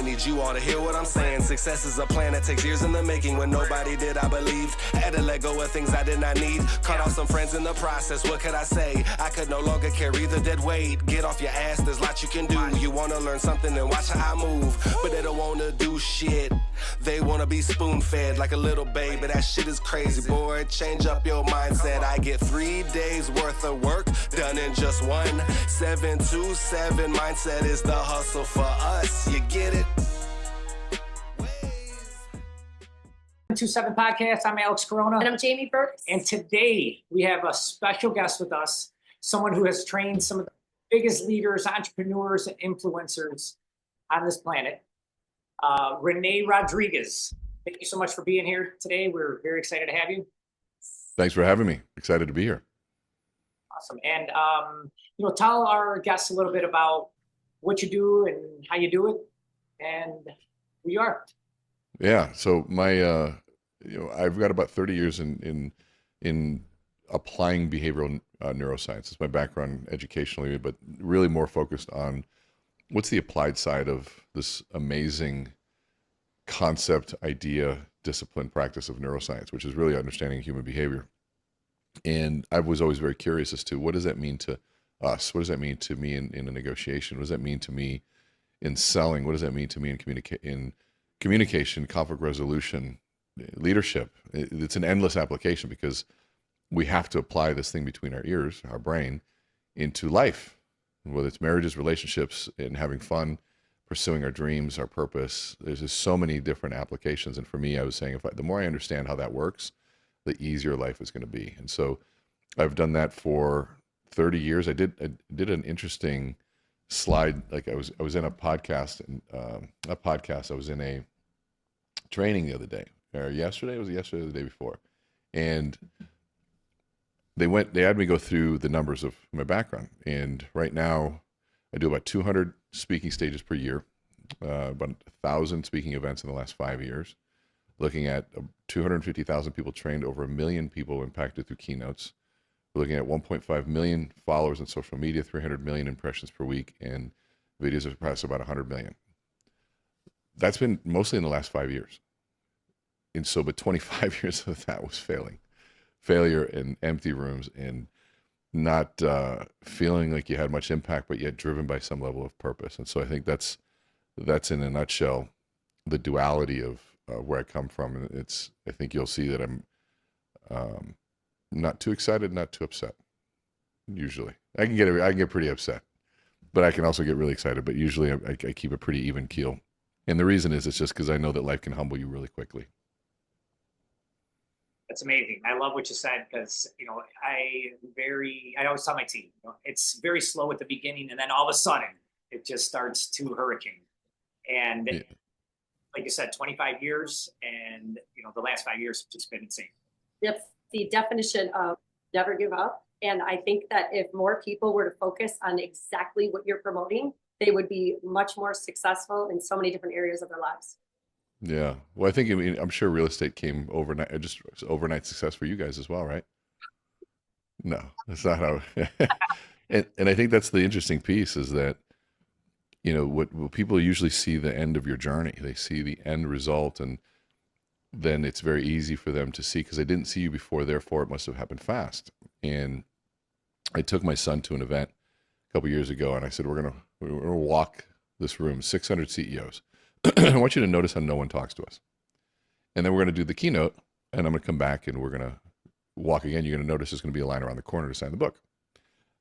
I need you all to hear what I'm saying. Success is a plan that takes years in the making. When nobody did, I believed. I had to let go of things I did not need. Cut off some friends in the process, what could I say? I could no longer carry the dead weight. Get off your ass, there's lots you can do. You wanna learn something and watch how I move, but they don't wanna do shit. They wanna be spoon-fed like a little baby. That shit is crazy, boy. Change up your mindset. I get 3 days worth of work done in just one. 727 mindset is the hustle for us. You get it? 727 Podcast. I'm Alex Corona. And I'm Jamie Burks. And today we have a special guest with us, someone who has trained some of the biggest leaders, entrepreneurs, and influencers on this planet, Rene Rodriguez. Thank you so much for being here today. We're very excited to have you. Thanks for having me. Excited to be here. Awesome. And, tell our guests a little bit about what you do and how you do it and who you are. Yeah. So my, I've got about 30 years in applying behavioral neuroscience. It's my background educationally, but really more focused on what's the applied side of this amazing concept, idea, discipline, practice of neuroscience, which is really understanding human behavior. And I was always very curious as to what does that mean to us? What does that mean to me in a negotiation? What does that mean to me in selling? What does that mean to me in communication, conflict resolution, leadership? It's an endless application because we have to apply this thing between our ears, our brain, into life, whether it's marriages, relationships, and having fun, pursuing our dreams, our purpose. There's just so many different applications. And for me, I was saying, the more I understand how that works, the easier life is going to be. And so I've done that for 30 years. I did an interesting slide. Like I was in a podcast and I was in a training the other day or yesterday. Was it yesterday or the day before? And they had me go through the numbers of my background. And right now I do about 200 speaking stages per year, about 1,000 speaking events in the last 5 years, looking at 250,000 people trained, over 1 million people impacted through keynotes. We're looking at 1.5 million followers on social media, 300 million impressions per week, and videos have passed about 100 million. That's been mostly in the last 5 years. And so, but 25 years of that was failure in empty rooms and not feeling like you had much impact, but yet driven by some level of purpose. And so I think that's in a nutshell, the duality of where I come from. And I think you'll see that I'm not too excited, not too upset. Usually I can get pretty upset, but I can also get really excited, but usually I keep a pretty even keel. And the reason is, it's just because I know that life can humble you really quickly. That's amazing. I love what you said because, I always tell my team, it's very slow at the beginning and then all of a sudden it just starts to hurricane. And Yeah. Like you said, 25 years and, the last 5 years have just been insane. That's the definition of never give up. And I think that if more people were to focus on exactly what you're promoting, they would be much more successful in so many different areas of their lives. Yeah. Well, I'm sure real estate came overnight, just overnight success for you guys as well, right? No, that's not how. And I think that's the interesting piece is that, what people usually see the end of your journey. They see the end result, and then it's very easy for them to see because they didn't see you before, therefore it must have happened fast. And I took my son to an event a couple years ago, and I said, we're gonna walk this room, 600 CEOs. I want you to notice how no one talks to us. And then we're going to do the keynote, and I'm going to come back and we're going to walk again. You're going to notice there's going to be a line around the corner to sign the book.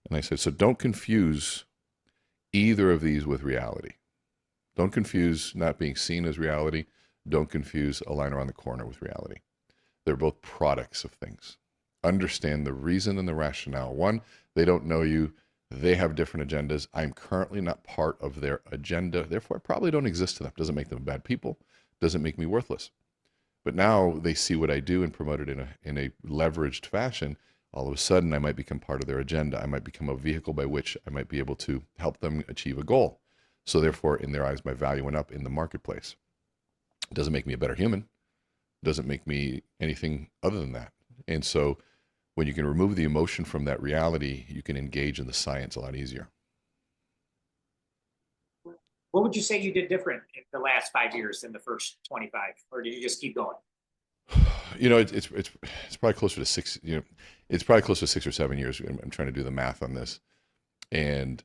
And I said, so don't confuse either of these with reality. Don't confuse not being seen as reality. Don't confuse a line around the corner with reality. They're both products of things. Understand the reason and the rationale. One, they don't know you. They have different agendas. I'm currently not part of their agenda. Therefore, I probably don't exist to them. Doesn't make them bad people. Doesn't make me worthless. But now they see what I do and promote it in a leveraged fashion. All of a sudden, I might become part of their agenda. I might become a vehicle by which I might be able to help them achieve a goal. So therefore, in their eyes, my value went up in the marketplace. It doesn't make me a better human. It doesn't make me anything other than that. And so when you can remove the emotion from that reality, you can engage in the science a lot easier. What would you say you did different in the last 5 years than the first 25, or did you just keep going? It's probably closer to six. It's probably close to 6 or 7 years. I'm trying to do the math on this, and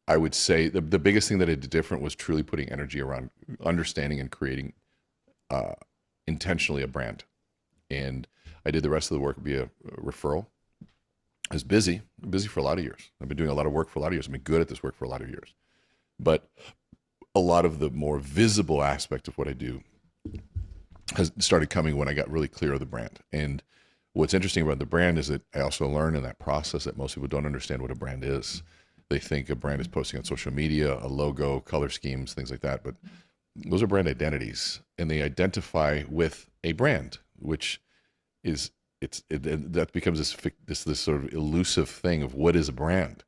I would say the biggest thing that I did different was truly putting energy around understanding and creating intentionally a brand. And I did the rest of the work via referral. I was busy for a lot of years. I've been doing a lot of work for a lot of years. I've been good at this work for a lot of years. But a lot of the more visible aspect of what I do has started coming when I got really clear of the brand. And what's interesting about the brand is that I also learned in that process that most people don't understand what a brand is. They think a brand is posting on social media, a logo, color schemes, things like that. But those are brand identities, and they identify with a brand, which is that becomes this sort of elusive thing of what is a brand.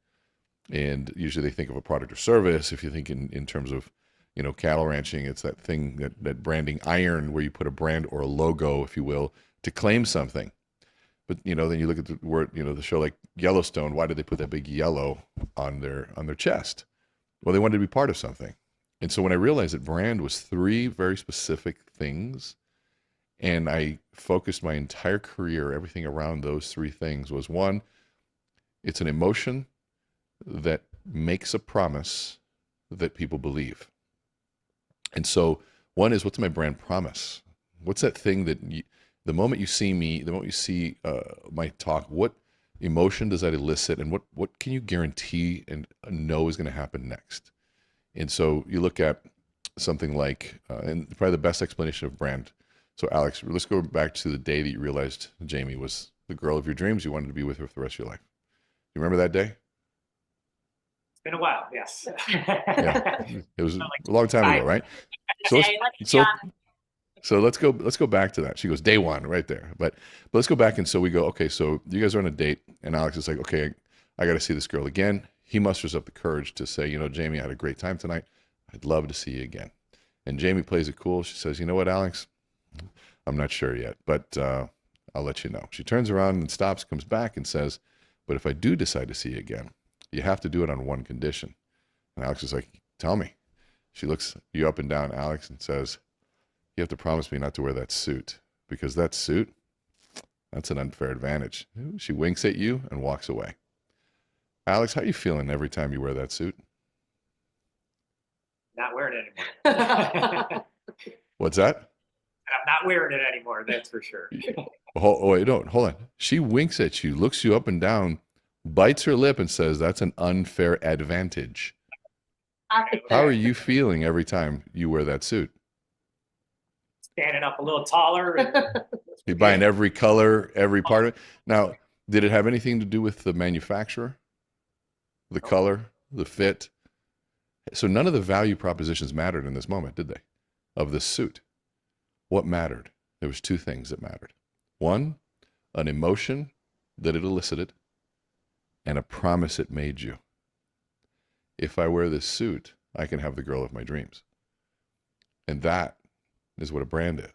And usually they think of a product or service. If you think in terms of cattle ranching, it's that thing that branding iron where you put a brand or a logo, if you will, to claim something. But then you look at the word, the show like Yellowstone. Why did they put that big yellow on their chest? Well, they wanted to be part of something. And so when I realized that brand was 3 very specific things, and I focused my entire career, everything around those 3 things was, 1, it's an emotion that makes a promise that people believe. And so 1 is, what's my brand promise? What's that thing that the moment you see me, the moment you see my talk, what emotion does that elicit, and what can you guarantee and know is going to happen next? And so you look at something like, and probably the best explanation of brand. So Alex, let's go back to the day that you realized Jamie was the girl of your dreams. You wanted to be with her for the rest of your life. You remember that day? It's been a while, yes. Yeah, it was a long time ago, right? So let's go back to that. She goes, day 1, right there. But let's go back, and so we go, okay, so you guys are on a date, and Alex is like, okay, I got to see this girl again. He musters up the courage to say, Jamie, I had a great time tonight. I'd love to see you again. And Jamie plays it cool. She says, you know what, Alex? I'm not sure yet, but I'll let you know. She turns around and stops, comes back and says, but if I do decide to see you again, you have to do it on 1 condition. And Alex is like, tell me. She looks you up and down, Alex, and says, you have to promise me not to wear that suit, because that suit, that's an unfair advantage. She winks at you and walks away. Alex, how are you feeling every time you wear that suit? Not wearing it anymore. What's that? I'm not wearing it anymore, that's for sure. Wait, hold on. She winks at you, looks you up and down, bites her lip and says, that's an unfair advantage. How are you feeling every time you wear that suit? Standing up a little taller. You're buying every color, every part of it. Now, did it have anything to do with the manufacturer? The color, the fit? So none of the value propositions mattered in this moment, did they? Of this suit. What mattered? There was 2 things that mattered. 1, an emotion that it elicited, and a promise it made you. If I wear this suit, I can have the girl of my dreams. And that is what a brand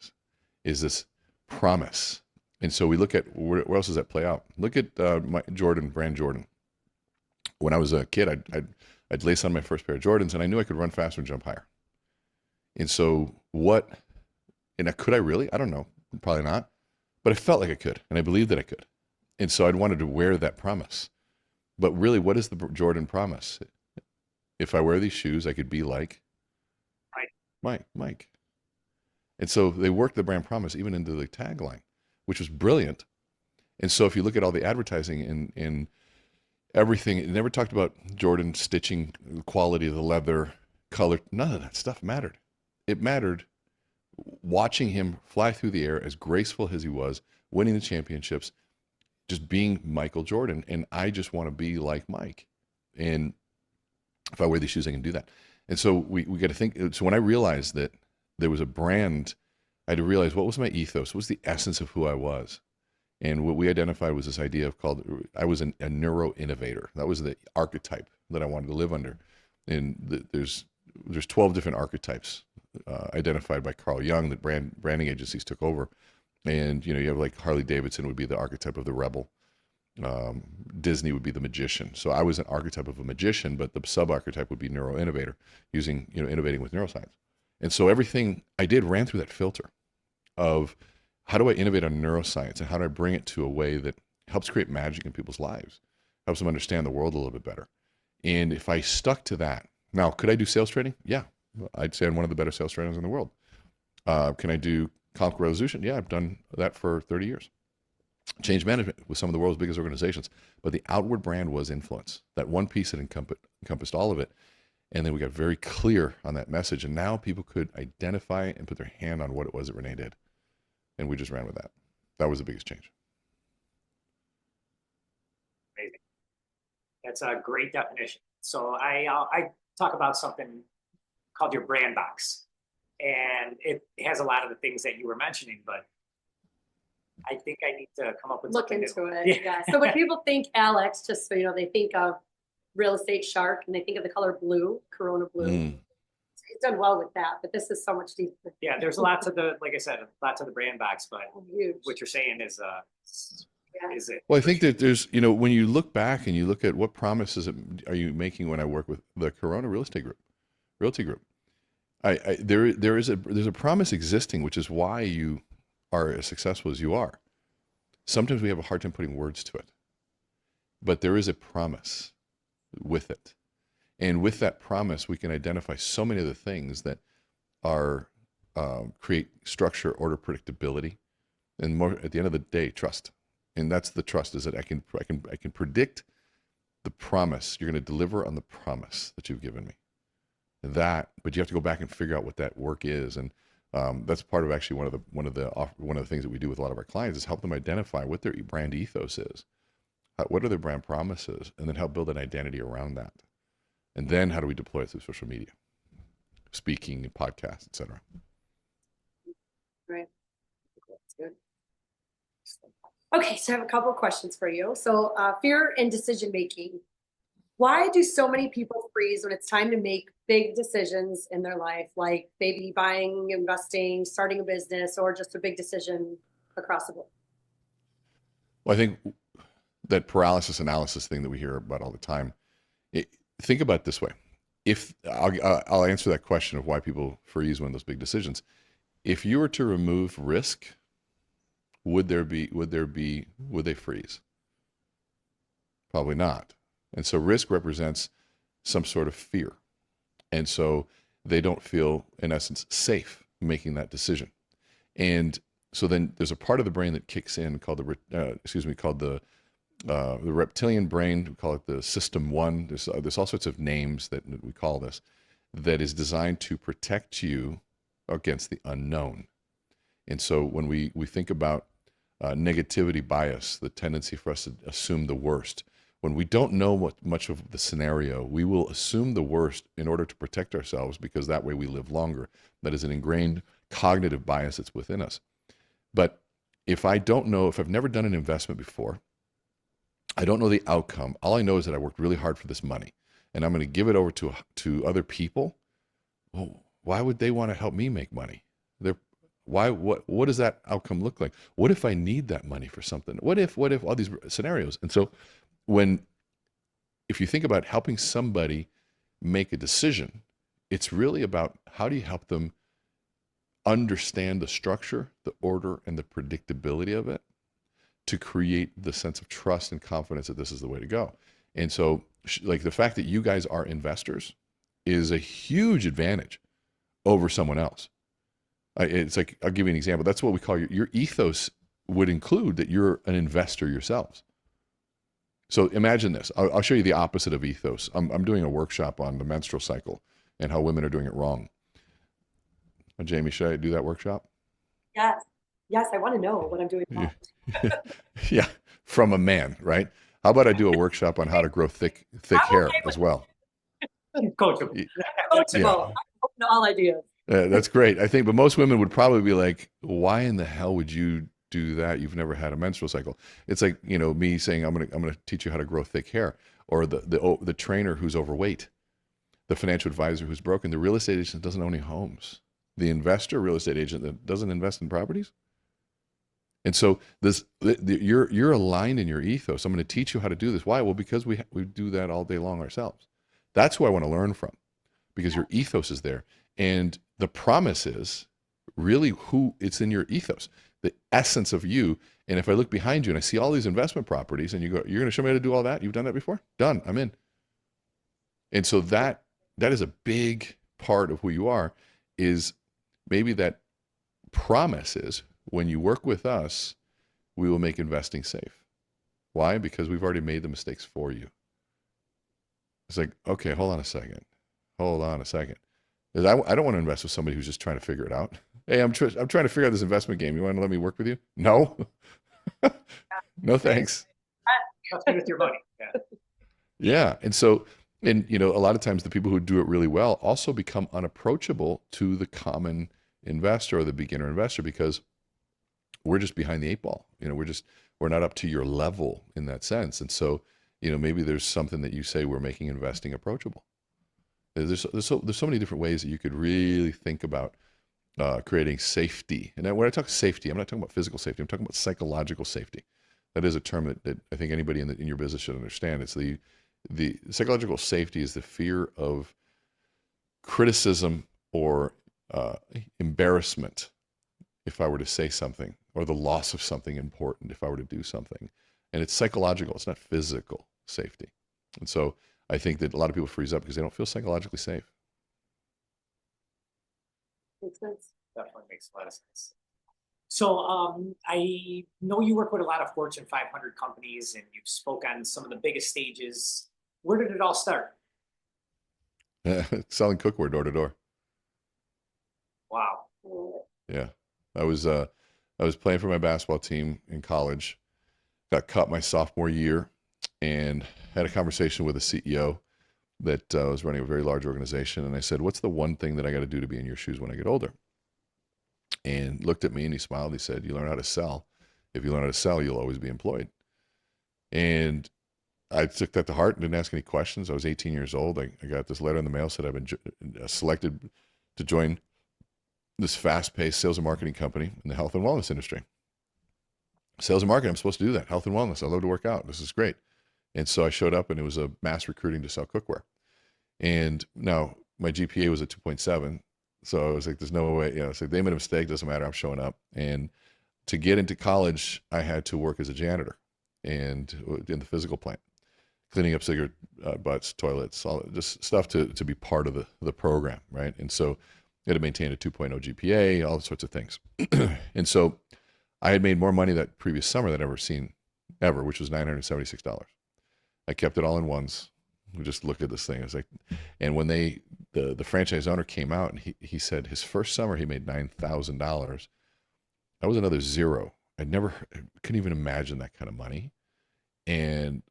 is this promise. And so we look at, where else does that play out? Look at brand Jordan. When I was a kid, I'd lace on my first pair of Jordans, and I knew I could run faster and jump higher. And so could I really? I don't know, probably not. But I felt like I could, and I believed that I could. And so I'd wanted to wear that promise. But really, what is the Jordan promise? If I wear these shoes, I could be like Mike. And so they worked the brand promise even into the tagline, which was brilliant. And so if you look at all the advertising in everything, it never talked about Jordan stitching, the quality of the leather, color. None of that stuff mattered. It mattered watching him fly through the air as graceful as he was, winning the championships, just being Michael Jordan. And I just want to be like Mike. And if I wear these shoes, I can do that. And so we got to think. So when I realized that there was a brand, I had to realize what was my ethos, what was the essence of who I was. And what we identified was this idea of I was a neuro innovator. That was the archetype that I wanted to live under. And there's 12 different archetypes identified by Carl Jung that branding agencies took over. And you have like Harley Davidson would be the archetype of the rebel. Disney would be the magician. So I was an archetype of a magician, but the sub-archetype would be neuro-innovator, using, innovating with neuroscience. And so everything I did ran through that filter of how do I innovate on neuroscience, and how do I bring it to a way that helps create magic in people's lives, helps them understand the world a little bit better. And if I stuck to that, now, could I do sales training? Yeah, I'd say I'm one of the better sales trainers in the world. Can I do conflict resolution? Yeah, I've done that for 30 years. Change management with some of the world's biggest organizations. But the outward brand was influence. That one piece that encompassed all of it. And then we got very clear on that message. And now people could identify and put their hand on what it was that Rene did. And we just ran with that. That was the biggest change. Amazing. That's a great definition. So I talk about something called your brand box. And it has a lot of the things that you were mentioning, but I think I need to come up with Look something into new. it. Yeah. So when people think Alex, just so you know, they think of real estate shark, and they think of the color blue, Corona blue. So he's done well with that, but this is so much deeper. Yeah, there's lots of the, like I said, lots of the brand box, but Huge. what you're saying is it. Well, I think that there's, when you look back and you look at what promises are you making when I work with the Corona Realty Group, there's a promise existing, which is why you are as successful as you are. Sometimes we have a hard time putting words to it, but there is a promise with it. And with that promise, we can identify so many of the things that are create structure, order, predictability, and more at the end of the day, trust. And that's the trust, is that I can predict the promise. You're going to deliver on the promise that you've given me. But you have to go back and figure out what that work is. And that's part of actually one of the things that we do with a lot of our clients, is help them identify what their brand ethos is, what are their brand promises, and then help build an identity around that. And then how do we deploy it through social media, speaking, podcasts, etc. Right. That's good. Okay, so I have a couple of questions for you. So fear and decision making. Why do so many people freeze when it's time to make big decisions in their life, like maybe buying, investing, starting a business, or just a big decision across the board? Well, I think that paralysis analysis thing that we hear about all the time, think about it this way. If I'll answer that question of why people freeze when those big decisions. If you were to remove risk, would they freeze? Probably not. And so risk represents some sort of fear. And so they don't feel, in essence, safe making that decision. And so then there's a part of the brain that kicks in called the reptilian brain. We call it the system 1. There's all sorts of names that we call this, that is designed to protect you against the unknown. And so when we think about negativity bias, the tendency for us to assume the worst, when we don't know much of the scenario, we will assume the worst in order to protect ourselves, because that way we live longer. That is an ingrained cognitive bias that's within us. But if I've never done an investment before, I don't know the outcome. All I know is that I worked really hard for this money, and I'm going to give it over to other people. Well, why would they want to help me make money? What does that outcome look like? What if I need that money for something? What if all these scenarios? And so if you think about helping somebody make a decision, it's really about how do you help them understand the structure, the order, and the predictability of it to create the sense of trust and confidence that this is the way to go. And so like the fact that you guys are investors is a huge advantage over someone else. It's like, I'll give you an example. That's what we call your ethos would include that you're an investor yourselves. So imagine this. I'll show you the opposite of ethos. I'm doing a workshop on the menstrual cycle and how women are doing it wrong. Jamie, should I do that workshop? Yes, I want to know what I'm doing wrong. Yeah, from a man, right? How about I do a workshop on how to grow thick hair as well? Coachable. Coachable. Yeah. All ideas. That's great. I think, but most women would probably be like, why in the hell would you do that? You've never had a menstrual cycle. It's like, me saying, I'm going to teach you how to grow thick hair, or the trainer who's overweight, the financial advisor who's broken, the real estate agent that doesn't own any homes, the investor real estate agent that doesn't invest in properties. And so you're aligned in your ethos. I'm going to teach you how to do this. Why? Well, because we do that all day long ourselves. That's who I want to learn from, because your ethos is there. And the promise is really who it's in your ethos, the essence of you. And if I look behind you and I see all these investment properties and you go, you're going to show me how to do all that? You've done that before? Done. I'm in. And so that is a big part of who you are, is maybe that promise is when you work with us, we will make investing safe. Why? Because we've already made the mistakes for you. It's like, okay, hold on a second. 'Cause I don't want to invest with somebody who's just trying to figure it out. Hey, I'm trying to figure out this investment game. You want to let me work with you? No. No, thanks. Nothing with your money. Yeah. Yeah. And so, and a lot of times the people who do it really well also become unapproachable to the common investor or the beginner investor, because we're just behind the eight ball. We're not up to your level in that sense. And so, maybe there's something that you say, we're making investing approachable. There's so many different ways that you could really think about creating safety. And when I talk safety, I'm not talking about physical safety. I'm talking about psychological safety. That is a term that I think anybody in your business should understand. It's the psychological safety is the fear of criticism or embarrassment if I were to say something, or the loss of something important if I were to do something. And it's psychological. It's not physical safety. And so I think that a lot of people freeze up because they don't feel psychologically safe. Makes sense. Definitely makes a lot of sense. So I know you work with a lot of Fortune 500 companies, and you've spoke on some of the biggest stages. Where did it all start? Selling cookware door to door. Wow. Yeah. I was playing for my basketball team in college, got cut my sophomore year, and had a conversation with a CEO that was running a very large organization. And I said, what's the one thing that I got to do to be in your shoes when I get older? And looked at me and he smiled. He said, you learn how to sell. If you learn how to sell, you'll always be employed. And I took that to heart and didn't ask any questions. I was 18 years old. I got this letter in the mail, said I've been selected to join this fast-paced sales and marketing company in the health and wellness industry. Sales and marketing, I'm supposed to do that. Health and wellness, I love to work out. This is great. And so I showed up, and it was a mass recruiting to sell cookware. And now my GPA was a 2.7. So I was like, there's no way, it's like, they made a mistake, doesn't matter, I'm showing up. And to get into college, I had to work as a janitor and in the physical plant, cleaning up cigarette butts, toilets, all just stuff to be part of the program, right? And so I had to maintain a 2.0 GPA, all sorts of things. And so I had made more money that previous summer than I'd ever seen, which was $976. I kept it all in ones. We just looked at this thing. I was like, and when the franchise owner came out, and he said his first summer he made $9,000. That was another zero. Couldn't even imagine that kind of money. And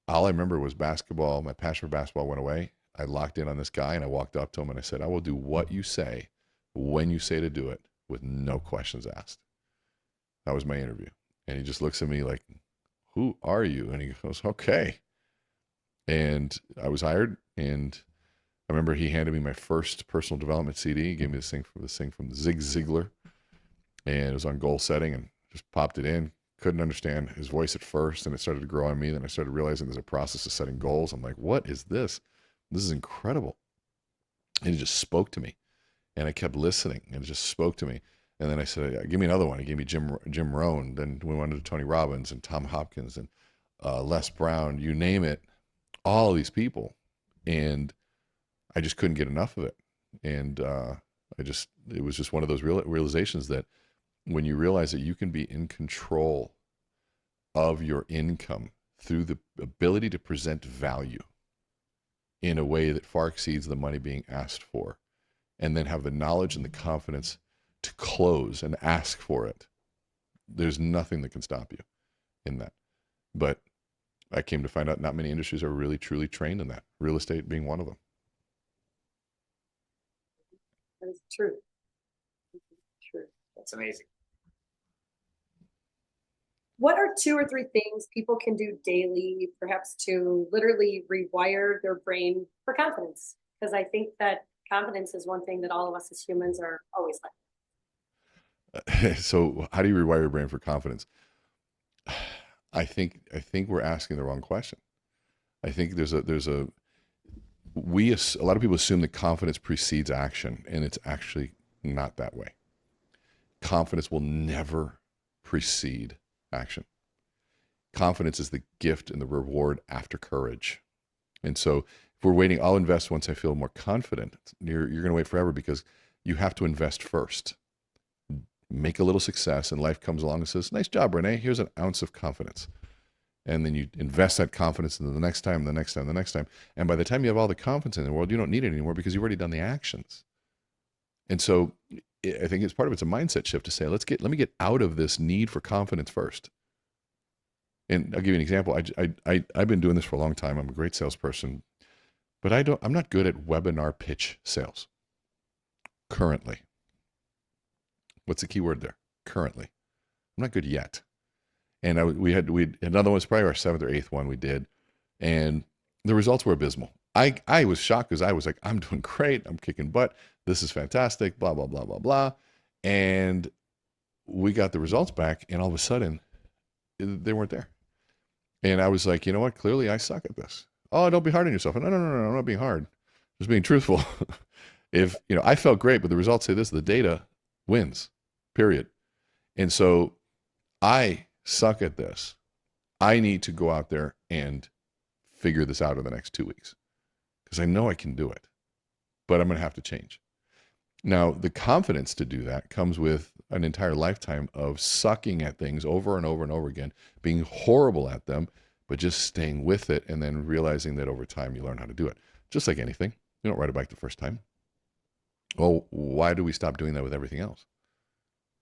all I remember was basketball. My passion for basketball went away. I locked in on this guy, and I walked up to him and I said, I will do what you say when you say to do it, with no questions asked. That was my interview. And he just looks at me like, who are you? And he goes, okay. And I was hired, and I remember he handed me my first personal development CD. He gave me this thing from Zig Ziglar, and it was on goal setting, and just popped it in. Couldn't understand his voice at first, and it started to grow on me. Then I started realizing there's a process of setting goals. I'm like, what is this? This is incredible. And it just spoke to me, and I kept listening, and it just spoke to me. And then I said, give me another one. He gave me Jim Rohn. Then we went to Tony Robbins and Tom Hopkins and Les Brown, you name it, all of these people. And I just couldn't get enough of it. And it was just one of those realizations that when you realize that you can be in control of your income through the ability to present value in a way that far exceeds the money being asked for, and then have the knowledge and the confidence to close and ask for it, there's nothing that can stop you in that. But I came to find out not many industries are really truly trained in that, real estate being one of them. That is true. True. That's amazing. What are 2 or 3 things people can do daily, perhaps to literally rewire their brain for confidence? Because I think that confidence is one thing that all of us as humans are always like. So how do you rewire your brain for confidence? I think we're asking the wrong question. I think a lot of people assume that confidence precedes action, and it's actually not that way. Confidence will never precede action. Confidence is the gift and the reward after courage. And so if we're waiting, I'll invest once I feel more confident. You're going to wait forever because you have to invest first. Make a little success, and life comes along and says, nice job, Rene. Here's an ounce of confidence. And then you invest that confidence into the next time, the next time, the next time. And by the time you have all the confidence in the world, you don't need it anymore because you've already done the actions. And so I think it's part of it's a mindset shift to say, let me get out of this need for confidence first. And I'll give you an example. I've been doing this for a long time. I'm a great salesperson, but I'm not good at webinar pitch sales currently. What's the key word there? Currently. I'm not good yet. And we had another one was probably our 7th or 8th one we did, and the results were abysmal. I was shocked because I was like, I'm doing great. I'm kicking butt. This is fantastic. Blah, blah, blah, blah, blah. And we got the results back, and all of a sudden, they weren't there. And I was like, you know what? Clearly, I suck at this. Oh, don't be hard on yourself. No, I'm not being hard. Just being truthful. I felt great, but the results say this: the data wins. Period. And so, I suck at this. I need to go out there and figure this out in the next 2 weeks because I know I can do it, but I'm going to have to change. Now, the confidence to do that comes with an entire lifetime of sucking at things over and over and over again, being horrible at them, but just staying with it and then realizing that over time you learn how to do it. Just like anything. You don't ride a bike the first time. Well, why do we stop doing that with everything else?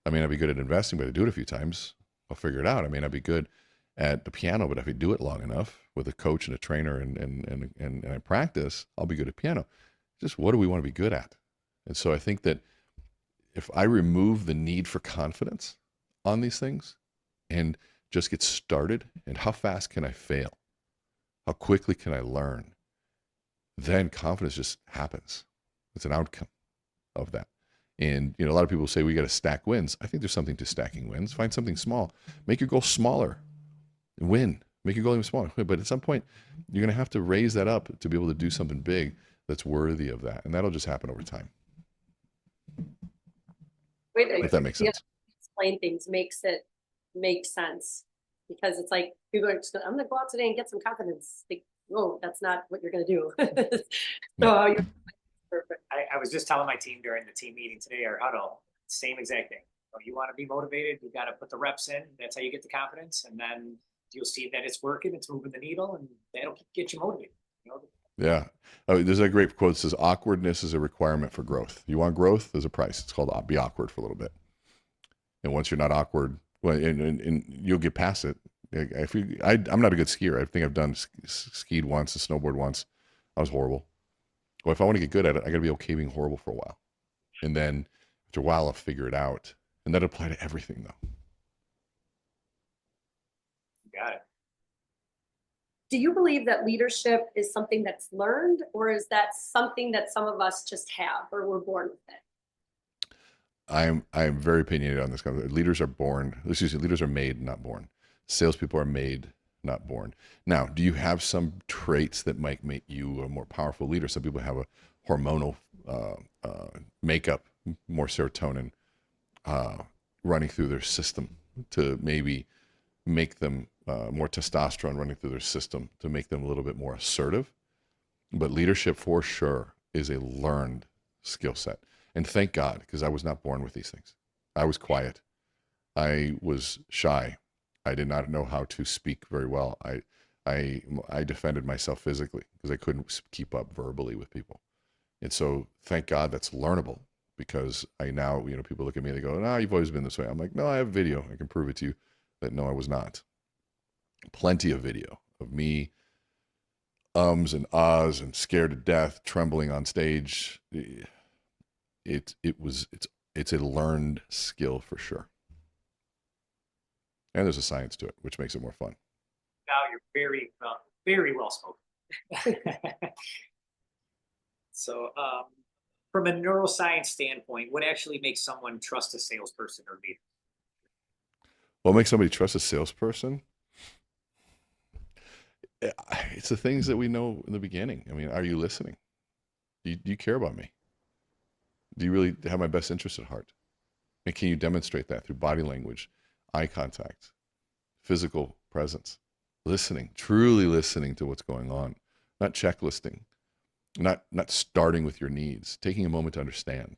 I may not be good at investing, but I do it a few times. I'll figure it out. I may not be good at the piano, but if I do it long enough with a coach and a trainer and I practice, I'll be good at piano. Just what do we want to be good at? And so I think that if I remove the need for confidence on these things and just get started, and how fast can I fail? How quickly can I learn? Then confidence just happens. It's an outcome of that. And, a lot of people say we got to stack wins. I think there's something to stacking wins. Find something small. Make your goal smaller. Win. Make your goal even smaller. But at some point, you're going to have to raise that up to be able to do something big that's worthy of that. And that'll just happen over time. Wait, if that makes sense. Explain things makes it make sense, because it's like people are just I'm going to go out today and get some confidence. Like, whoa, that's not what you're going to do. So you're perfect. I was just telling my team during the team meeting today, our huddle, same exact thing. You want to be motivated, you got to put the reps in. That's how you get the confidence, and then you'll see that it's working, it's moving the needle, and that'll get you motivated. Yeah. There's a great quote that says, awkwardness is a requirement for growth. You want growth? There's a price. It's called be awkward for a little bit. And once you're not awkward, well, and you'll get past it. I'm not a good skier. I think I've done skied once, snowboard once. I was horrible. Well, if I want to get good at it, I got to be okay being horrible for a while. And then after a while, I'll figure it out. And that'll apply to everything, though. Got it. Do you believe that leadership is something that's learned, or is that something that some of us just have, or we're born with it? I'm very opinionated on this. Leaders are born. Leaders are made, not born. Salespeople are made, not born. Now, do you have some traits that might make you a more powerful leader? Some people have a hormonal makeup, more serotonin running through their system to maybe make them more testosterone running through their system to make them a little bit more assertive. But leadership, for sure, is a learned skill set. And thank God, because I was not born with these things. I was quiet. I was shy. I did not know how to speak very well. I defended myself physically because I couldn't keep up verbally with people. And so thank God that's learnable, because I now, people look at me and they go, no, you've always been this way. I'm like, no, I have video. I can prove it to you that no, I was not. Plenty of video of me ums and ahs and scared to death, trembling on stage. It's a learned skill for sure. And there's a science to it, which makes it more fun. Now you're very well spoken. So from a neuroscience standpoint, what actually makes someone trust a salesperson or leader? What makes somebody trust a salesperson? It's the things that we know in the beginning. I mean, are you listening? Do you care about me? Do you really have my best interest at heart? And can you demonstrate that through body language, eye contact, physical presence, listening, truly listening to what's going on, not checklisting, not starting with your needs, taking a moment to understand.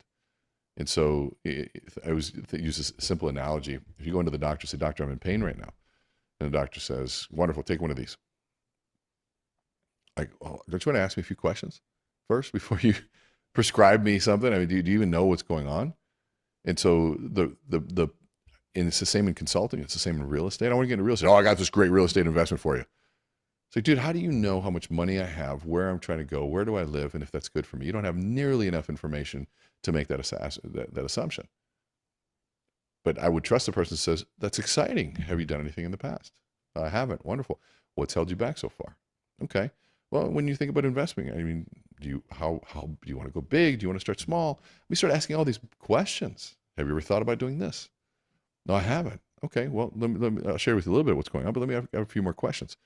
And so I use a simple analogy. If you go into the doctor, say, "Doctor, I'm in pain right now." And the doctor says, "Wonderful, take one of these." Like, oh, don't you want to ask me a few questions first before you prescribe me something? I mean, do you even know what's going on? And so and it's the same in consulting. It's the same in real estate. I want to get into real estate. Oh, I got this great real estate investment for you. It's like, dude, how do you know how much money I have, where I'm trying to go, where do I live, and if that's good for me? You don't have nearly enough information to make that assumption. But I would trust the person that says, "That's exciting. Have you done anything in the past?" "I haven't." "Wonderful. What's held you back so far?" "Okay. Well, when you think about investing, I mean, do you want to go big? Do you want to start small?" We start asking all these questions. "Have you ever thought about doing this?" "No, I haven't." "Okay. Well, I'll share with you a little bit of what's going on, but let me have a few more questions."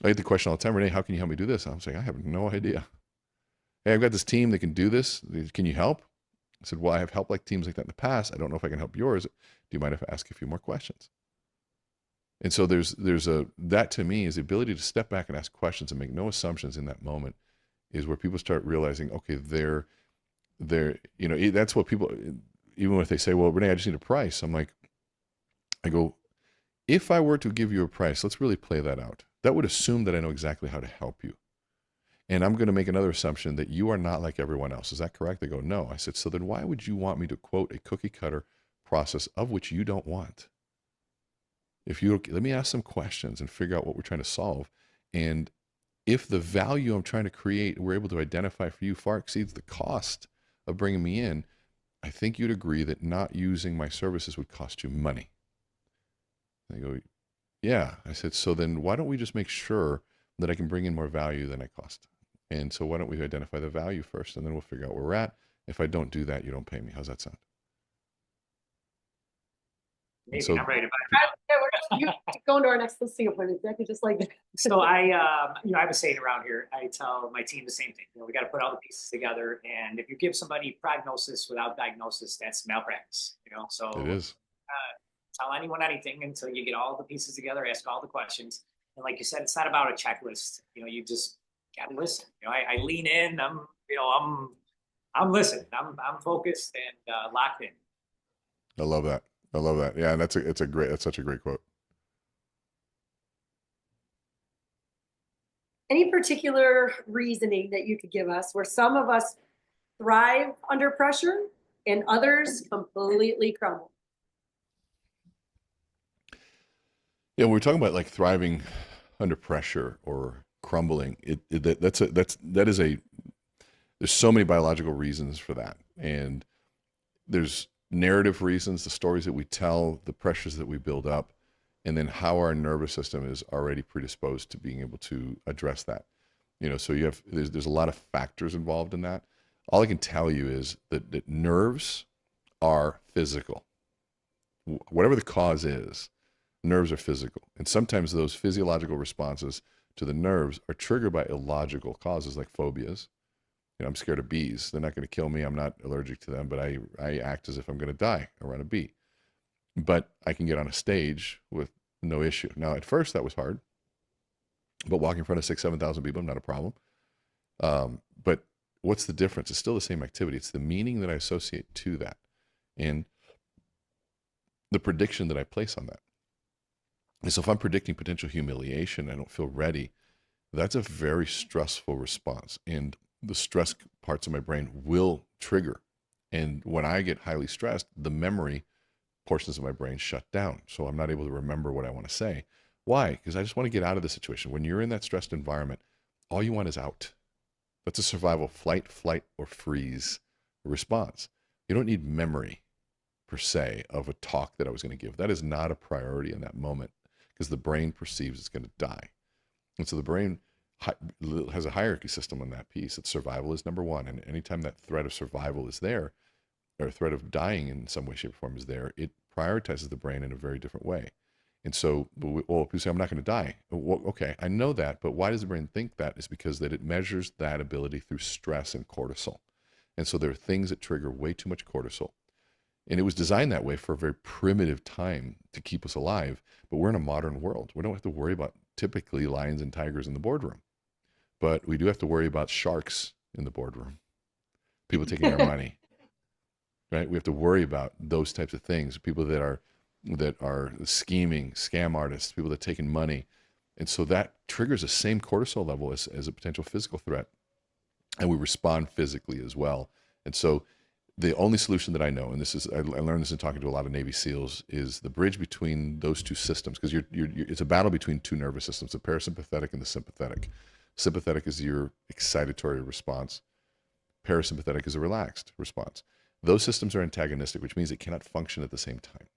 I get the question all the time, "Rene, how can you help me do this?" I'm saying, "I have no idea." "Hey, I've got this team that can do this. Can you help?" I said, "Well, I have helped teams like that in the past. I don't know if I can help yours. Do you mind if I ask a few more questions?" And so that to me is the ability to step back and ask questions and make no assumptions in that moment is where people start realizing, okay, that's what people, even if they say, "Well, Rene, I just need a price." I go, if I were to give you a price, let's really play that out. That would assume that I know exactly how to help you. And I'm going to make another assumption that you are not like everyone else. Is that correct? They go, "No." I said, "So then why would you want me to quote a cookie cutter process of which you don't want? Let me ask some questions and figure out what we're trying to solve. And if the value I'm trying to create, we're able to identify for you far exceeds the cost of bringing me in, I think you'd agree that not using my services would cost you money." They go, "Yeah." I said, "So then why don't we just make sure that I can bring in more value than I cost? And so why don't we identify the value first, and then we'll figure out where we're at. If I don't do that, you don't pay me. How's that sound?" Maybe So, I'm ready to buy. You going to our next listing appointment, exactly just like that. So I have a saying around here. I tell my team the same thing. We got to put all the pieces together. And if you give somebody prognosis without diagnosis, that's malpractice. So it is. tell anyone anything until you get all the pieces together, ask all the questions. And like you said, it's not about a checklist. You just got to listen. I lean in. I'm listening. I'm focused and locked in. I love that. Yeah, and that's such a great quote. Any particular reasoning that you could give us where some of us thrive under pressure and others completely crumble? Yeah, when we're talking about thriving under pressure or crumbling, there's so many biological reasons for that. And there's narrative reasons, the stories that we tell, the pressures that we build up, and then how our nervous system is already predisposed to being able to address that. So there's a lot of factors involved in that. All I can tell you is that nerves are physical. Whatever the cause is, nerves are physical. And sometimes those physiological responses to the nerves are triggered by illogical causes like phobias. I'm scared of bees. They're not going to kill me. I'm not allergic to them, but I act as if I'm going to die around a bee. But I can get on a stage with no issue. Now, at first that was hard, but walking in front of 6,000, 7,000 people, not a problem. But what's the difference? It's still the same activity. It's the meaning that I associate to that and the prediction that I place on that. And so if I'm predicting potential humiliation, I don't feel ready, that's a very stressful response. And the stress parts of my brain will trigger. And when I get highly stressed, the memory portions of my brain shut down. So I'm not able to remember what I want to say. Why? Because I just want to get out of the situation. When you're in that stressed environment, all you want is out. That's a survival flight, or freeze response. You don't need memory per se of a talk that I was going to give. That is not a priority in that moment because the brain perceives it's going to die. And so the brain has a hierarchy system on that piece. That survival is number one, and anytime that threat of survival is there, or threat of dying in some way, shape, or form is there, it prioritizes the brain in a very different way. And so, people say, I'm not going to die. Well, okay, I know that, but why does the brain think that? Is because that it measures that ability through stress and cortisol. And so there are things that trigger way too much cortisol. And it was designed that way for a very primitive time to keep us alive. But we're in a modern world. We don't have to worry about typically lions and tigers in the boardroom. But we do have to worry about sharks in the boardroom, people taking our money, right? We have to worry about those types of things, people that are scheming, scam artists, people that are taking money. And so that triggers the same cortisol level as a potential physical threat. And we respond physically as well. And so the only solution that I know, and I learned this in talking to a lot of Navy SEALs, is the bridge between those two systems, because it's a battle between two nervous systems, the parasympathetic and the sympathetic. Sympathetic is your excitatory response. Parasympathetic is a relaxed response. Those systems are antagonistic, which means it cannot function at the same time.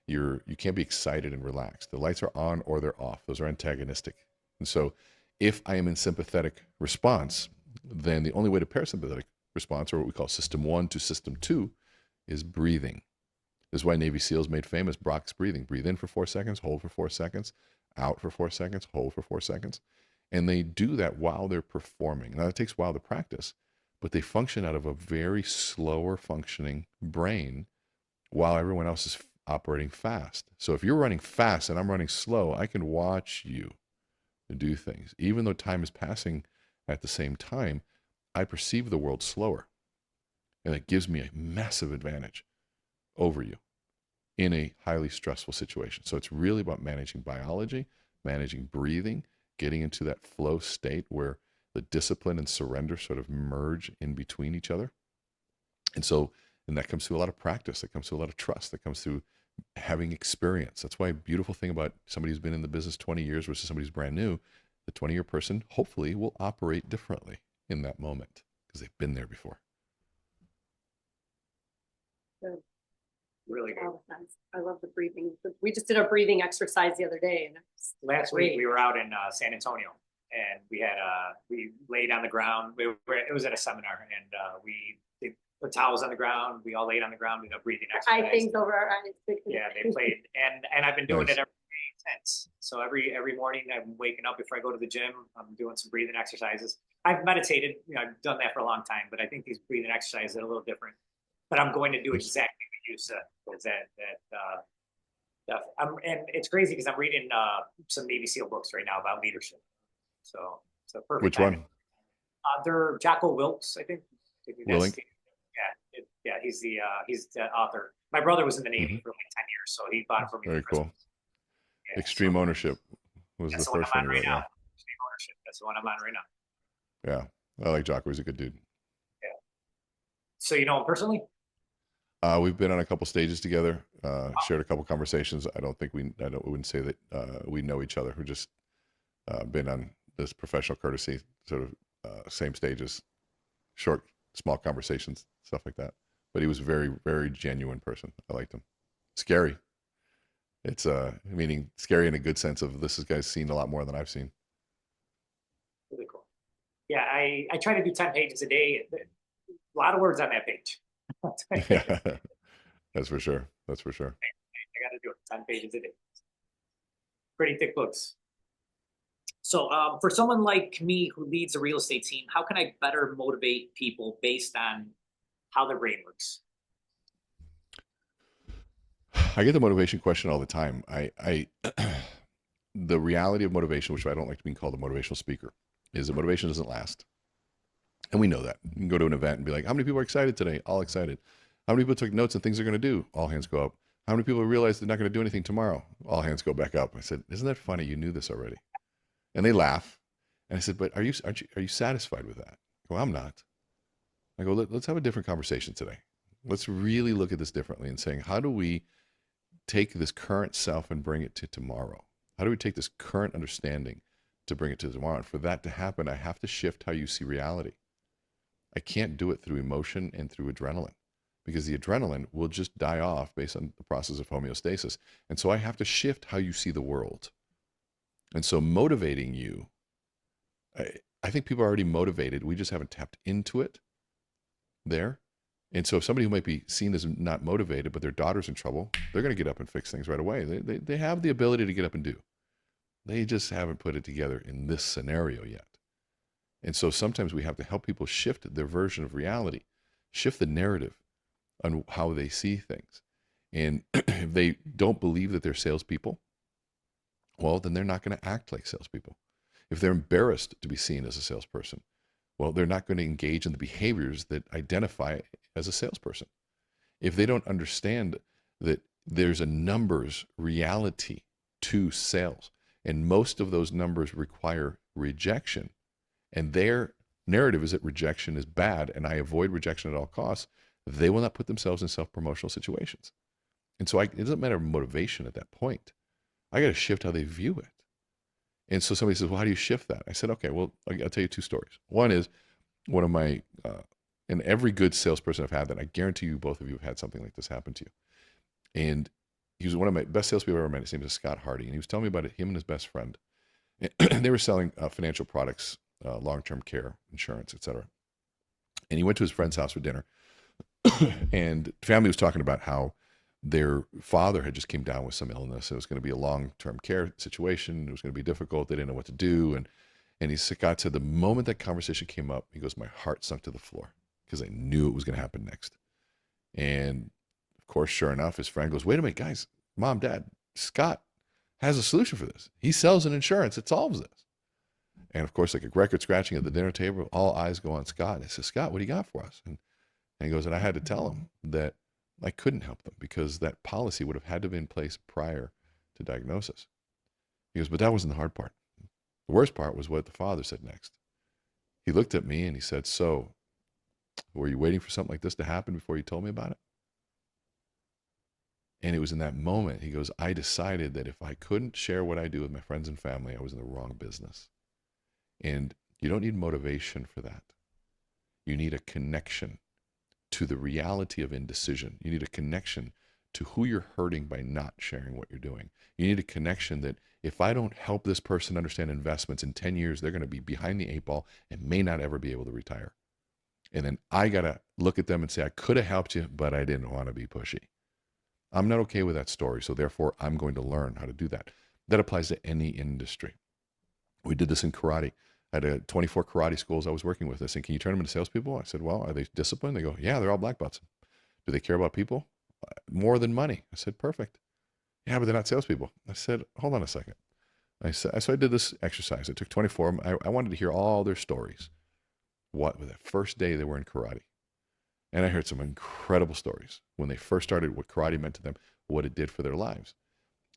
You can't be excited and relaxed. The lights are on or they're off. Those are antagonistic. And so if I am in sympathetic response, then the only way to parasympathetic response, or what we call system 1 to system 2, is breathing. This is why Navy SEALs made famous Brock's breathing. Breathe in for 4 seconds, hold for 4 seconds, out for 4 seconds, hold for 4 seconds. And they do that while they're performing. Now, it takes a while to practice, but they function out of a very slower functioning brain while everyone else is operating fast. So if you're running fast and I'm running slow, I can watch you do things. Even though time is passing at the same time, I perceive the world slower. And it gives me a massive advantage over you in a highly stressful situation. So it's really about managing biology, managing breathing, getting into that flow state where the discipline and surrender sort of merge in between each other. And that comes through a lot of practice. That comes through a lot of trust. That comes through having experience. That's why a beautiful thing about somebody who's been in the business 20 years versus somebody who's brand new, the 20-year person hopefully will operate differently in that moment because they've been there before. Good. Really good. I love the breathing. We just did a breathing exercise the other day. And last week we were out in San Antonio, and we laid on the ground. It was at a seminar, and they put towels on the ground. We all laid on the ground, did a breathing exercise. I things over our eyes. Yeah, they played, and I've been doing Nice. it every day since. So every morning I'm waking up before I go to the gym. I'm doing some breathing exercises. I've meditated, I've done that for a long time, but I think these breathing exercises are a little different. But I'm going to do exactly what you said. And it's crazy because I'm reading some Navy SEAL books right now about leadership. So perfect. Which timing. one? They're Jocko Wilkes, I think. Willink? Yeah, he's the author. My brother was in the Navy for like 10 years, so he bought it for me. Very for cool. Christmas. Yeah, Extreme so Ownership was the that's first one one I'm you on right wrote. now. Extreme Ownership. That's the one I'm on right now. Yeah, I like Jocko. He's a good dude. Yeah. So you know him personally? We've been on a couple stages together, shared a couple conversations. I wouldn't say that we know each other. We've just been on this professional courtesy, sort of same stages, short, small conversations, stuff like that. But he was a very, very genuine person. I liked him. Scary. It's meaning scary in a good sense of this guy's seen a lot more than I've seen. Really cool. Yeah, I try to do 10 pages a day. A lot of words on that page. Yeah, that's for sure. That's for sure. I got to do it 10 pages a day. Pretty thick books. So for someone like me who leads a real estate team, how can I better motivate people based on how their brain works? I get the motivation question all the time. The reality of motivation, which I don't like to be called a motivational speaker, is that motivation doesn't last. And we know that. You can go to an event and be like, how many people are excited today? All excited. How many people took notes and things they're going to do? All hands go up. How many people realize they're not going to do anything tomorrow? All hands go back up. I said, isn't that funny? You knew this already. And they laugh. And I said, but are you satisfied with that? Well, I'm not. I go, let's have a different conversation today. Let's really look at this differently and saying, how do we take this current self and bring it to tomorrow? How do we take this current understanding to bring it to tomorrow? And for that to happen, I have to shift how you see reality. I can't do it through emotion and through adrenaline, because the adrenaline will just die off based on the process of homeostasis. And so I have to shift how you see the world. And so motivating you, I think people are already motivated. We just haven't tapped into it there. And so if somebody who might be seen as not motivated, but their daughter's in trouble, they're going to get up and fix things right away. They have the ability to get up and do. They just haven't put it together in this scenario yet. And so sometimes we have to help people shift their version of reality, shift the narrative on how they see things. And if they don't believe that they're salespeople, well, then they're not going to act like salespeople. If they're embarrassed to be seen as a salesperson, well, they're not going to engage in the behaviors that identify as a salesperson. If they don't understand that there's a numbers reality to sales, and most of those numbers require rejection, and their narrative is that rejection is bad and I avoid rejection at all costs, they will not put themselves in self-promotional situations. And so it doesn't matter motivation at that point. I got to shift how they view it. And so somebody says, well, how do you shift that? I said, okay, well, I'll tell you two stories. One is one of my, and every good salesperson I've had that, I guarantee you both of you have had something like this happen to you. And he was one of my best salespeople I've ever met. His name is Scott Hardy. And he was telling me about it, him and his best friend. And they were selling financial products, long-term care, insurance, et cetera. And he went to his friend's house for dinner. And the family was talking about how their father had just came down with some illness. It was going to be a long-term care situation. It was going to be difficult. They didn't know what to do. And Scott said, the moment that conversation came up, he goes, my heart sunk to the floor because I knew it was going to happen next. And of course, sure enough, his friend goes, wait a minute, guys, Mom, Dad, Scott has a solution for this. He sells an insurance. It solves this. And of course, like a record scratching at the dinner table, all eyes go on Scott. And I said, Scott, what do you got for us? And he goes, and I had to tell him that I couldn't help them because that policy would have had to be in place prior to diagnosis. He goes, but that wasn't the hard part. The worst part was what the father said next. He looked at me and he said, so were you waiting for something like this to happen before you told me about it? And it was in that moment, he goes, I decided that if I couldn't share what I do with my friends and family, I was in the wrong business. And you don't need motivation for that. You need a connection to the reality of indecision. You need a connection to who you're hurting by not sharing what you're doing. You need a connection that if I don't help this person understand investments in 10 years, they're going to be behind the 8 ball and may not ever be able to retire. And then I got to look at them and say, I could have helped you, but I didn't want to be pushy. I'm not okay with that story. So therefore, I'm going to learn how to do that. That applies to any industry. We did this in karate. I had 24 karate schools I was working with. I said, can you turn them into salespeople? I said, well, are they disciplined? They go, yeah, they're all black belts. Do they care about people? More than money. I said, perfect. Yeah, but they're not salespeople. I said, hold on a second. So I did this exercise. It took 24 of them. I wanted to hear all their stories. What was that first day they were in karate? And I heard some incredible stories when they first started, what karate meant to them, what it did for their lives.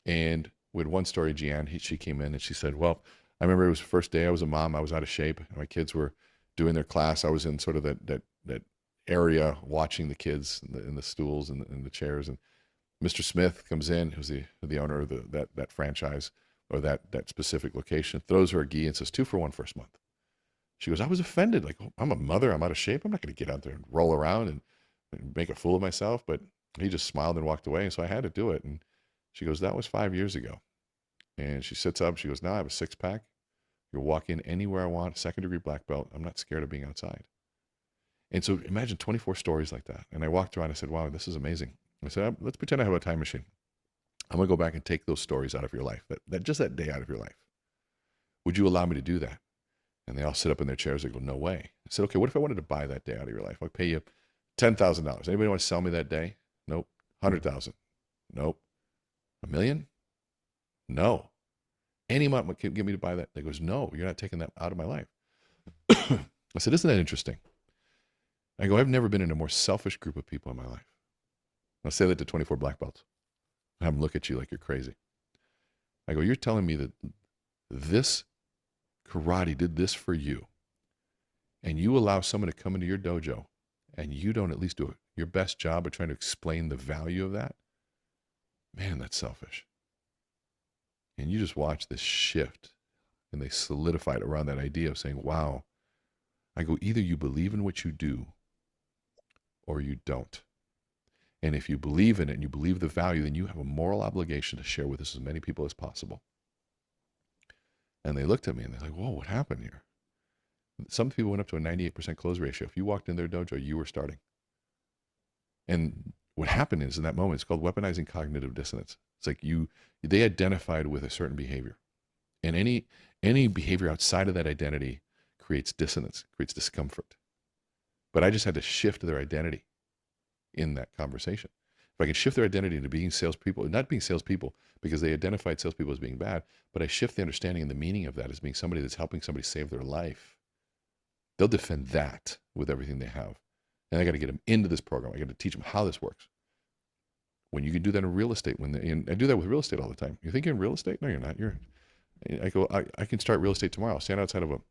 And with one story, Jeanne, she came in and she said, well, I remember it was the first day I was a mom. I was out of shape. My kids were doing their class. I was in sort of that area watching the kids in the stools and the chairs. And Mr. Smith comes in, who's the owner of that franchise or that specific location, throws her a gi and says, 2 for 1 first month. She goes, I was offended. Like, oh, I'm a mother. I'm out of shape. I'm not going to get out there and roll around and make a fool of myself. But he just smiled and walked away. And so I had to do it. And she goes, that was 5 years ago. And she sits up. She goes, now I have a 6-pack. I can walk in anywhere I want, 2nd-degree black belt. I'm not scared of being outside. And so imagine 24 stories like that. And I walked around. I said, wow, this is amazing. I said, let's pretend I have a time machine. I'm going to go back and take those stories out of your life, just that day out of your life. Would you allow me to do that? And they all sit up in their chairs. They go, no way. I said, okay, what if I wanted to buy that day out of your life? I'll pay you $10,000. Anybody want to sell me that day? Nope. 100,000. Nope. $1 million? No. Any amount can get me to buy that. They goes, no, you're not taking that out of my life. I said, isn't that interesting? I go, I've never been in a more selfish group of people in my life. I'll say that to 24 black belts. I have them look at you like you're crazy. I go, you're telling me that this karate did this for you, and you allow someone to come into your dojo, and you don't at least do your best job of trying to explain the value of that? Man, that's selfish. And you just watch this shift, and they solidify it around that idea of saying, wow. I go, either you believe in what you do or you don't. And if you believe in it and you believe the value, then you have a moral obligation to share with this as many people as possible. And they looked at me and they're like, whoa, what happened here? Some people went up to a 98% close ratio. If you walked in their dojo, you were starting. And what happened is in that moment, it's called weaponizing cognitive dissonance. It's like they identified with a certain behavior, and any behavior outside of that identity creates dissonance, creates discomfort. But I just had to shift their identity in that conversation. If I can shift their identity into being salespeople, not being salespeople because they identified salespeople as being bad, but I shift the understanding and the meaning of that as being somebody that's helping somebody save their life, they'll defend that with everything they have. And I got to get them into this program. I got to teach them how this works. When you can do that in real estate, and I do that with real estate all the time. You think you're in real estate? No, you're not. I can start real estate tomorrow. I'll stand outside of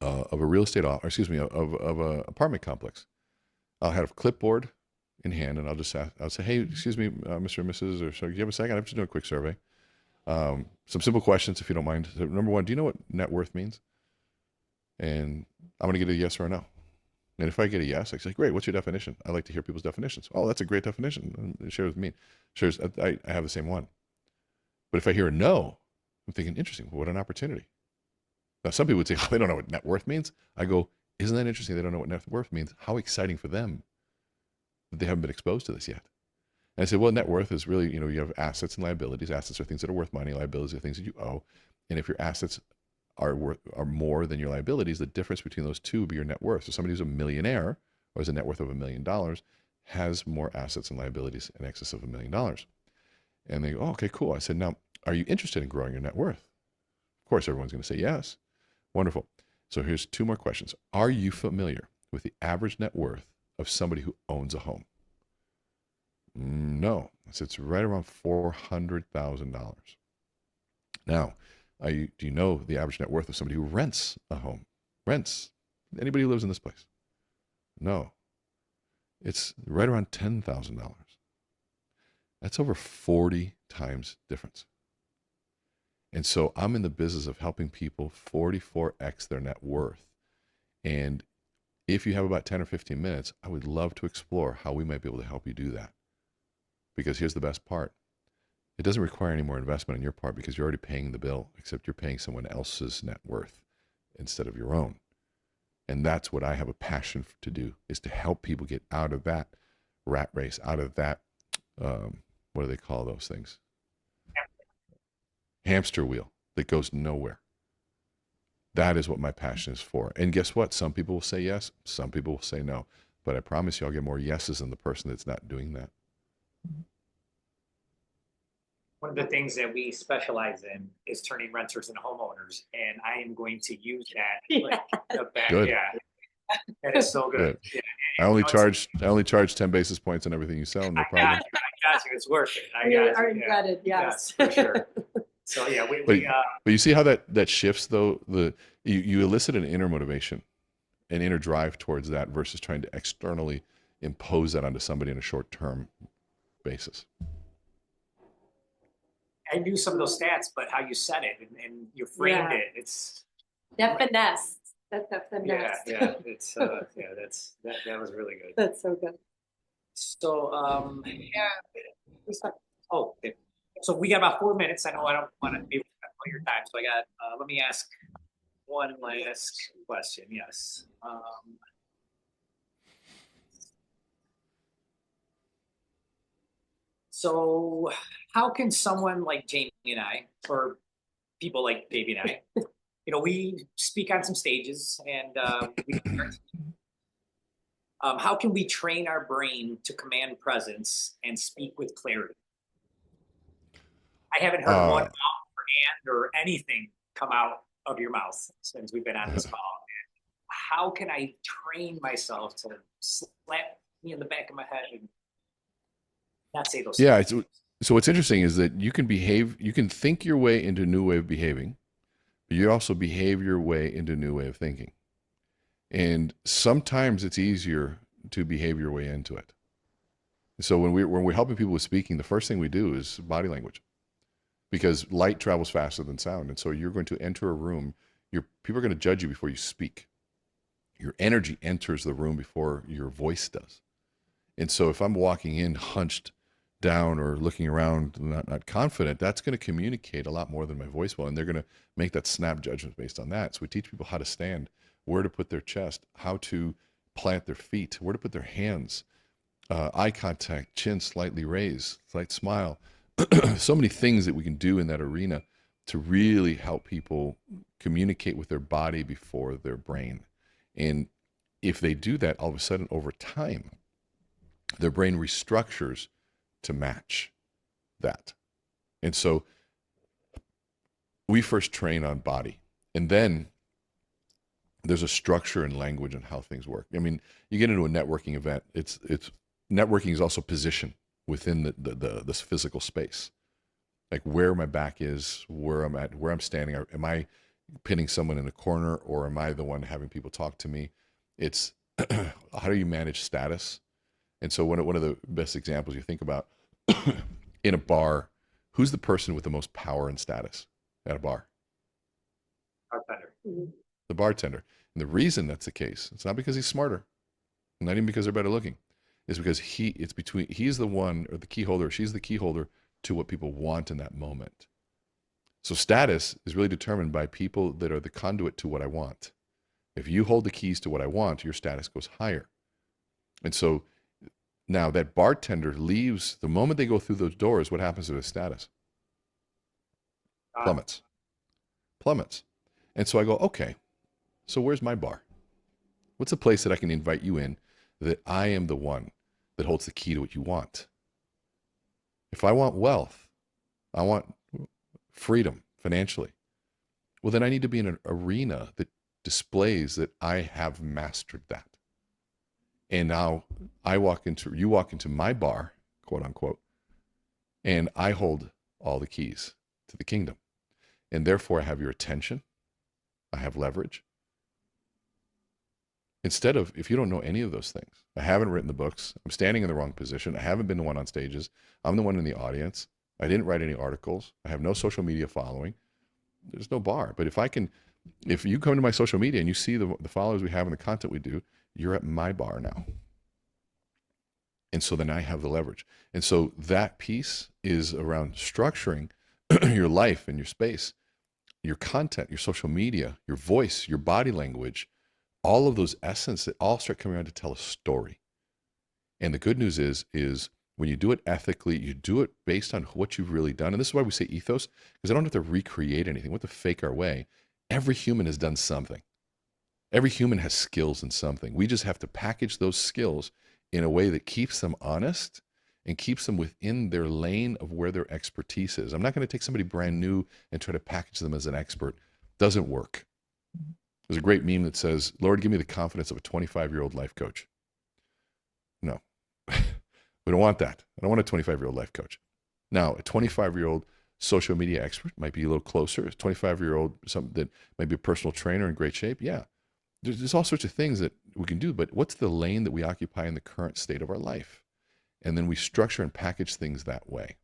a real estate of a apartment complex. I'll have a clipboard in hand, and I'll say, hey, excuse me, Mr. and Mrs. Or so, do you have a second? I'm just doing a quick survey. Some simple questions, if you don't mind. So, number one, do you know what net worth means? And I'm going to get a yes or a no. And if I get a yes, I say, great, what's your definition? I like to hear people's definitions. Oh, that's a great definition. Share with me. I have the same one. But if I hear a no, I'm thinking, interesting, what an opportunity. Now, some people would say, oh, they don't know what net worth means. I go, isn't that interesting? They don't know what net worth means. How exciting for them that they haven't been exposed to this yet. And I said, well, net worth is really, you have assets and liabilities. Assets are things that are worth money. Liabilities are things that you owe. And if your assets are more than your liabilities, the difference between those two would be your net worth. So somebody who's a millionaire or has a net worth of $1 million has more assets and liabilities in excess of $1 million. And they go, oh, okay, cool. I said, now, are you interested in growing your net worth? Of course, everyone's going to say yes. Wonderful. So here's 2 more questions. Are you familiar with the average net worth of somebody who owns a home? No. I said, it's right around $400,000. Now, do you know the average net worth of somebody who rents a home? Rents. Anybody who lives in this place? No. It's right around $10,000. That's over 40 times difference. And so I'm in the business of helping people 44x their net worth. And if you have about 10 or 15 minutes, I would love to explore how we might be able to help you do that. Because here's the best part. It doesn't require any more investment on your part because you're already paying the bill, except you're paying someone else's net worth instead of your own. And that's what I have a passion to do, is to help people get out of that rat race, out of that, what do they call those things? Hamster wheel that goes nowhere. That is what my passion is for. And guess what? Some people will say yes, some people will say no. But I promise you I'll get more yeses than the person that's not doing that. One of the things that we specialize in is turning renters into homeowners, and I am going to use that. Like, Good. Yeah, that is so good. Yeah. I only charge 10 basis points on everything you sell. No problem. I got you. It's worth it. You are embedded, yes. For sure. So yeah, but you see how that shifts though. You elicit an inner motivation, an inner drive towards that versus trying to externally impose that onto somebody in a short-term basis. I knew some of those stats, but how you said it and you framed it, it's that finesse. That finesse. Yeah. It's that was really good. That's so good. So okay. So we got about 4 minutes. I know I don't want to be all your time, so I got. Let me ask one last question. Yes. So how can someone like Jamie and I, or people like Davey and I, we speak on some stages, and how can we train our brain to command presence and speak with clarity? I haven't heard one and or anything come out of your mouth since we've been on this call. How can I train myself to slap me in the back of my head and not say those things? Yeah. So what's interesting is that you can think your way into a new way of behaving, but you also behave your way into a new way of thinking. And sometimes it's easier to behave your way into it. So when we're helping people with speaking, the first thing we do is body language, because light travels faster than sound. And so you're going to enter a room, people are going to judge you before you speak. Your energy enters the room before your voice does. And so if I'm walking in hunched down or looking around, not confident, that's going to communicate a lot more than my voice will. And they're going to make that snap judgment based on that. So we teach people how to stand, where to put their chest, how to plant their feet, where to put their hands, eye contact, chin slightly raised, slight smile. So many things that we can do in that arena to really help people communicate with their body before their brain. And if they do that, all of a sudden, over time, their brain restructures to match that. And so we first train on body, and then there's a structure and language and how things work. I mean, you get into a networking event, it's networking is also position within this physical space. Like where my back is, where I'm at, where I'm standing. Am I pinning someone in a corner, or am I the one having people talk to me? It's how do you manage status? And so one of the best examples you think about in a bar, who's the person with the most power and status at a bar? Bartender. The bartender. And the reason that's the case, it's not because he's smarter, not even because they're better looking. It's because he's the one, or the key holder, she's the key holder to what people want in that moment. So status is really determined by people that are the conduit to what I want. If you hold the keys to what I want, your status goes higher. And so now that bartender leaves, the moment they go through those doors, what happens to their status? Plummets. And so I go, okay, so where's my bar? What's a place that I can invite you in that I am the one that holds the key to what you want? If I want wealth, I want freedom financially, well, then I need to be in an arena that displays that I have mastered that. And now you walk into my bar, quote unquote, and I hold all the keys to the kingdom. And therefore I have your attention. I have leverage. Instead of, if you don't know any of those things, I haven't written the books, I'm standing in the wrong position, I haven't been the one on stages, I'm the one in the audience, I didn't write any articles, I have no social media following, there's no bar. But if you come to my social media and you see the followers we have and the content we do, you're at my bar now. And so then I have the leverage. And so that piece is around structuring your life and your space, your content, your social media, your voice, your body language, all of those essence that all start coming around to tell a story. And the good news is when you do it ethically, you do it based on what you've really done. And this is why we say ethos, because I don't have to recreate anything. We have to fake our way. Every human has done something. Every human has skills in something. We just have to package those skills in a way that keeps them honest and keeps them within their lane of where their expertise is. I'm not going to take somebody brand new and try to package them as an expert. Doesn't work. There's a great meme that says, Lord, give me the confidence of a 25-year-old life coach. No, we don't want that. I don't want a 25-year-old life coach. Now, a 25-year-old social media expert might be a little closer. A 25-year-old, something that might be a personal trainer in great shape. Yeah, there's all sorts of things that we can do, but what's the lane that we occupy in the current state of our life? And then we structure and package things that way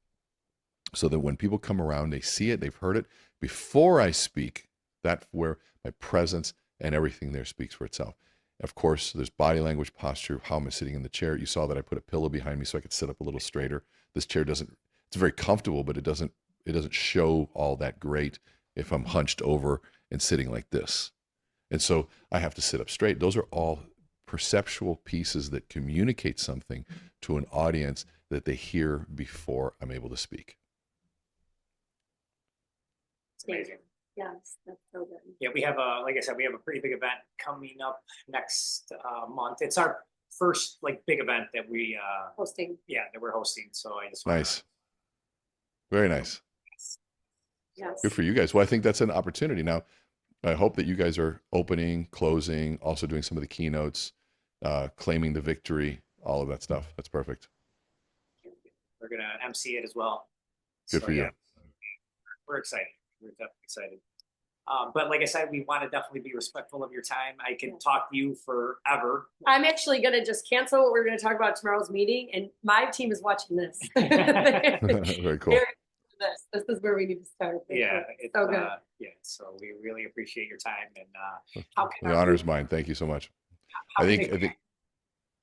so that when people come around, they see it, they've heard it. Before I speak, that's where my presence and everything there speaks for itself. Of course, there's body language, posture, how am I sitting in the chair. You saw that I put a pillow behind me so I could sit up a little straighter. This chair it's very comfortable, but it doesn't show all that great if I'm hunched over and sitting like this. And so I have to sit up straight. Those are all perceptual pieces that communicate something to an audience that they hear before I'm able to speak. It's amazing. Yes, that's so good. Yeah, we have like I said, we have a pretty big event coming up next month. It's our first big event that we Hosting. Yeah, that we're hosting. So I just Nice. Very nice. Yes. Good for you guys. Well, I think that's an opportunity. Now, I hope that you guys are opening, closing, also doing some of the keynotes, claiming the victory, all of that stuff. That's perfect. We're gonna MC it as well. Good for you. Yeah, we're excited. We're definitely excited. But like I said, we want to definitely be respectful of your time. I can talk to you forever. I'm actually going to just cancel what we're going to talk about tomorrow's meeting, and my team is watching this. Very cool. This is where we need to start. Yeah, it's so good. Yeah, so we really appreciate your time, and how can The honor is mine. Thank you so much. I think.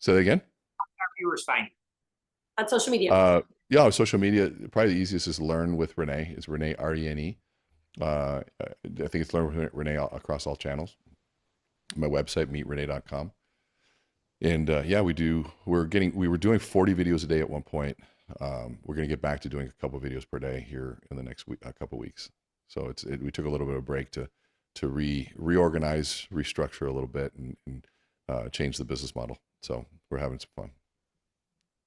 Say that again. our viewers find you? On social media. Yeah, social media, probably the easiest is Learn with Rene. It's Rene, Rene. I think it's Learn with Rene across all channels. My website, meetrene.com. And yeah, we were doing 40 videos a day at one point. We're going to get back to doing a couple of videos per day here in the next week, a couple of weeks. So we took a little bit of a break to reorganize, restructure a little bit, and change the business model. So we're having some fun.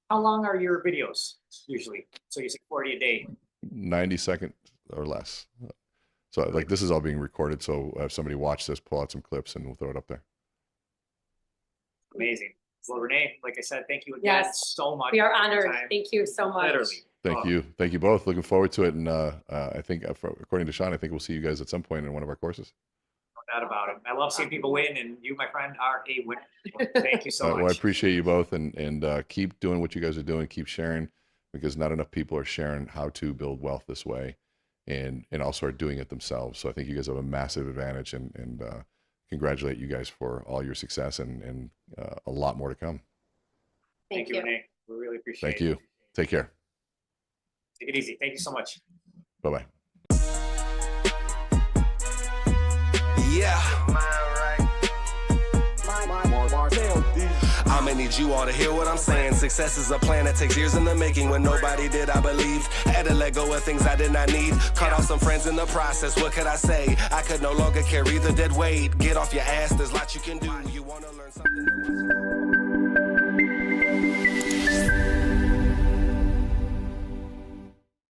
How long are your videos usually? So you say 40 a day. 90 seconds or less. So like this is all being recorded. So if somebody watch this, pull out some clips and we'll throw it up there. Amazing. Well, Rene, like I said, thank you again Yes. so much. We are for your honored. time. Thank you so much. Literally. Thank you. Thank you both. Looking forward to it. And I think, according to Sean, I think we'll see you guys at some point in one of our courses. No doubt about it. I love seeing people win, and you, my friend, are a winner. Thank you so much. Well, I appreciate you both, and keep doing what you guys are doing. Keep sharing, because not enough people are sharing how to build wealth this way, and also are doing it themselves. So I think you guys have a massive advantage, and congratulate you guys for all your success and a lot more to come. Thank you, Rene. We really appreciate it. Thank you. Take care. Take it easy. Thank you so much. Bye-bye. Yeah. I'ma need you all to hear what I'm saying. Success is a plan that takes years in the making. When nobody did, I believed. Had to let go of things I did not need. Cut off some friends in the process. What could I say? I could no longer carry the dead weight. Get off your ass. There's lots you can do. You wanna learn something?